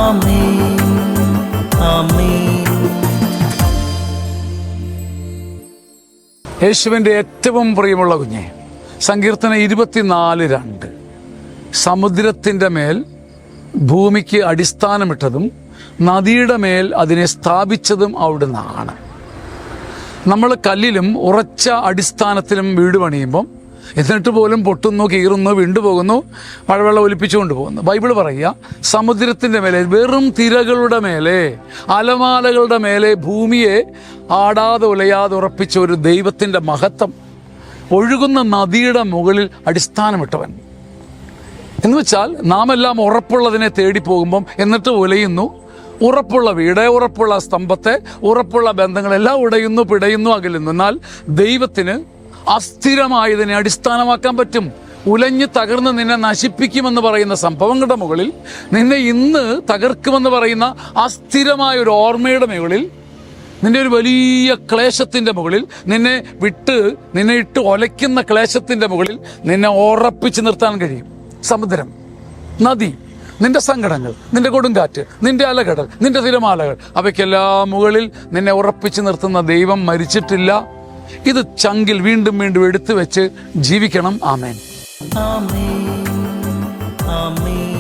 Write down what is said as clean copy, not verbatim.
ആമേൻ, ആമേൻ. യേശുവിൻ്റെ ഏറ്റവും പ്രിയമുള്ള കുഞ്ഞെ, സങ്കീർത്തനം 24:2 സമുദ്രത്തിൻ്റെ മേൽ ഭൂമിക്ക് അടിസ്ഥാനമിട്ടതും നദിയുടെ മേൽ അതിനെ സ്ഥാപിച്ചതും അവിടുന്നാണ്. നമ്മൾ കല്ലിലും ഉറച്ച അടിസ്ഥാനത്തിലും വീട് പണിയുമ്പം എന്നിട്ട് പോലും പൊട്ടുന്നു, കീറുന്നു, വിണ്ടുപോകുന്നു, മഴവെള്ളം ഒലിപ്പിച്ചുകൊണ്ട് പോകുന്നു. ബൈബിൾ പറയുക, സമുദ്രത്തിൻ്റെ മേലെ, വെറും തിരകളുടെ മേലെ, അലമാലകളുടെ മേലെ ഭൂമിയെ ആടാതെ ഉലയാതെ ഉറപ്പിച്ച ഒരു ദൈവത്തിൻ്റെ മഹത്വം. ഒഴുകുന്ന നദിയുടെ മുകളിൽ അടിസ്ഥാനമിട്ടവൻ എന്ന് വെച്ചാൽ നാം എല്ലാം ഉറപ്പുള്ളതിനെ തേടി പോകുമ്പം എന്നിട്ട് ഉലയുന്നു. ഉറപ്പുള്ള വീട്, ഉറപ്പുള്ള സ്തംഭത്തെ, ഉറപ്പുള്ള ബന്ധങ്ങളെല്ലാം ഉടയുന്നു, പിടയുന്നു, അകലുന്നു. എന്നാൽ ദൈവത്തിന് അസ്ഥിരമായതിനെ അടിസ്ഥാനമാക്കാൻ പറ്റും. ഉലഞ്ഞ് തകർന്ന് നിന്നെ നശിപ്പിക്കുമെന്ന് പറയുന്ന സംഭവങ്ങളുടെ മുകളിൽ, നിന്നെ ഇന്ന് തകർക്കുമെന്ന് പറയുന്ന അസ്ഥിരമായ ഒരു ഓർമ്മയുടെ മുകളിൽ, നിന്റെ ഒരു വലിയ ക്ലേശത്തിൻ്റെ മുകളിൽ, നിന്നെ ഇട്ട് ഒലയ്ക്കുന്ന ക്ലേശത്തിൻ്റെ മുകളിൽ നിന്നെ ഉറപ്പിച്ച് നിർത്താൻ കഴിയും. സമുദ്രം, നദി, നിന്റെ സങ്കടങ്ങൾ, നിന്റെ കൊടുങ്കാറ്റ്, നിന്റെ അലകടൽ, നിന്റെ തിരമാലകൾ, അവയ്ക്കെല്ലാം മുകളിൽ നിന്നെ ഉറപ്പിച്ച് നിർത്തുന്ന ദൈവം മരിച്ചിട്ടില്ല. ഇത് ചങ്കിൽ വീണ്ടും വീണ്ടും എടുത്തു വെച്ച് ജീവിക്കണം. ആമേൻ, ആമേൻ, ആമേൻ.